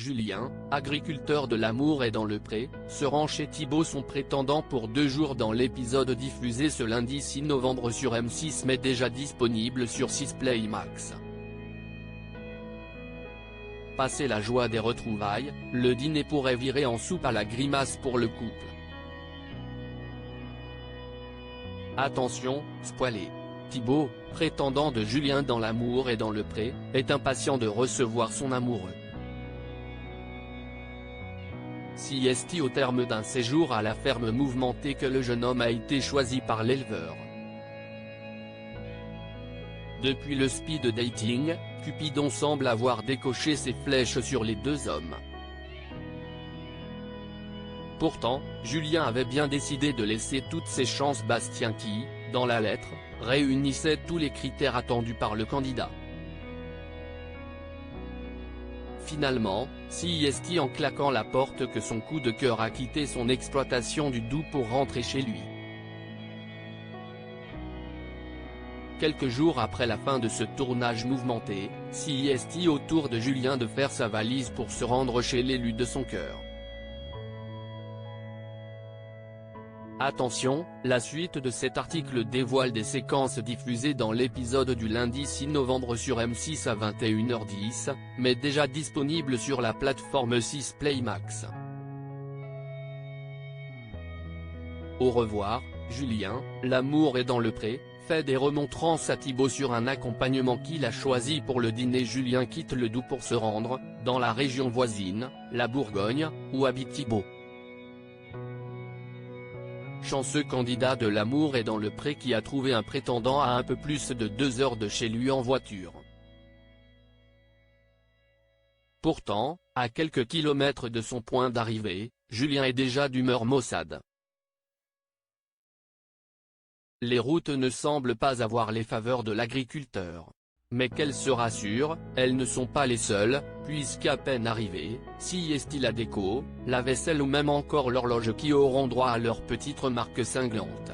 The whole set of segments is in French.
Julien, agriculteur de l'amour et dans le pré, se rend chez Thibaut son prétendant pour 2 jours dans l'épisode diffusé ce lundi 6 novembre sur M6 mais déjà disponible sur 6 Play Max. Passé la joie des retrouvailles, le dîner pourrait virer en soupe à la grimace pour le couple. Attention, spoilé. Thibaut, prétendant de Julien dans l'amour et dans le pré, est impatient de recevoir son amoureux. Si est au terme d'un séjour à la ferme mouvementée que le jeune homme a été choisi par l'éleveur. Depuis le speed dating, Cupidon semble avoir décoché ses flèches sur les 2 hommes. Pourtant, Julien avait bien décidé de laisser toutes ses chances Bastien qui, dans la lettre, réunissait tous les critères attendus par le candidat. Finalement, si est en claquant la porte que son coup de cœur a quitté son exploitation du Doubs pour rentrer chez lui. Quelques jours après la fin de ce tournage mouvementé, si est au tour de Julien de faire sa valise pour se rendre chez l'élu de son cœur. Attention, la suite de cet article dévoile des séquences diffusées dans l'épisode du lundi 6 novembre sur M6 à 21h10, mais déjà disponible sur la plateforme 6 Play Max. Au revoir, Julien, l'amour est dans le pré, fait des remontrances à Thibaut sur un accompagnement qu'il a choisi pour le dîner. Julien quitte le Doubs pour se rendre, dans la région voisine, la Bourgogne, où habite Thibaut. Chanceux candidat de l'amour est dans le pré qui a trouvé un prétendant à un peu plus de 2 heures de chez lui en voiture. Pourtant, à quelques kilomètres de son point d'arrivée, Julien est déjà d'humeur maussade. Les routes ne semblent pas avoir les faveurs de l'agriculteur. Mais qu'elle se rassure, elles ne sont pas les seules, puisqu'à peine arrivés, si est-il la déco, la vaisselle ou même encore l'horloge qui auront droit à leur petite remarque cinglante.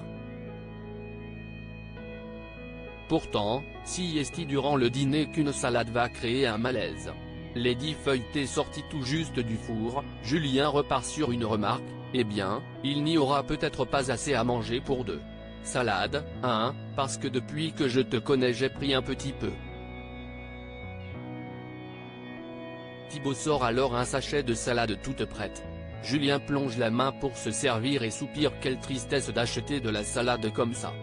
Pourtant, si est-il durant le dîner qu'une salade va créer un malaise. Les 10 feuilletés sortis tout juste du four, Julien repart sur une remarque, eh bien, il n'y aura peut-être pas assez à manger pour 2. Salade, hein, parce que depuis que je te connais j'ai pris un petit peu. Thibaut sort alors un sachet de salade toute prête. Julien plonge la main pour se servir et soupire. Quelle tristesse d'acheter de la salade comme ça.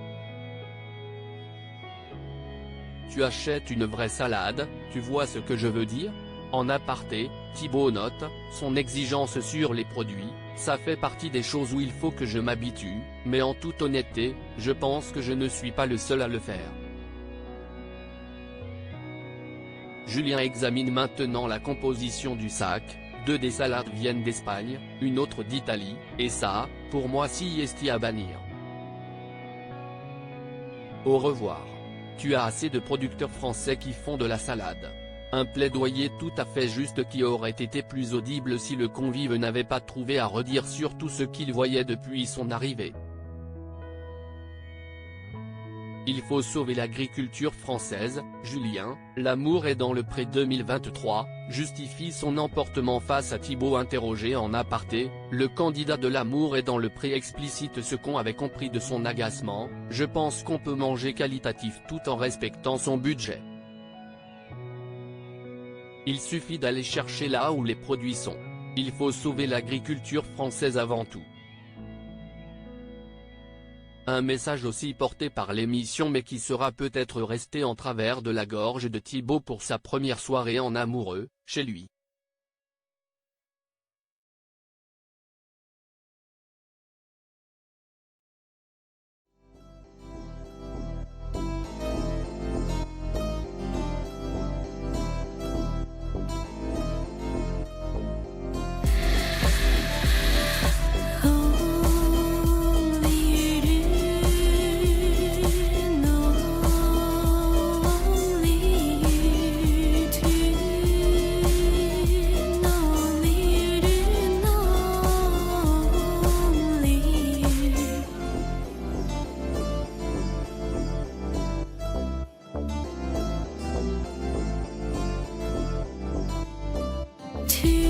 Tu achètes une vraie salade, tu vois ce que je veux dire? En aparté, Thibaut note, son exigence sur les produits, ça fait partie des choses où il faut que je m'habitue, mais en toute honnêteté, je pense que je ne suis pas le seul à le faire. Julien examine maintenant la composition du sac, 2 des salades viennent d'Espagne, une autre d'Italie, et ça, pour moi si est à bannir. Au revoir. Tu as assez de producteurs français qui font de la salade. Un plaidoyer tout à fait juste qui aurait été plus audible si le convive n'avait pas trouvé à redire sur tout ce qu'il voyait depuis son arrivée. Il faut sauver l'agriculture française, Julien, l'amour est dans le pré 2023, justifie son emportement face à Thibaut interrogé en aparté, le candidat de l'amour est dans le pré explicite ce qu'on avait compris de son agacement, je pense qu'on peut manger qualitatif tout en respectant son budget. Il suffit d'aller chercher là où les produits sont. Il faut sauver l'agriculture française avant tout. Un message aussi porté par l'émission mais qui sera peut-être resté en travers de la gorge de Thibaut pour sa première soirée en amoureux, chez lui. To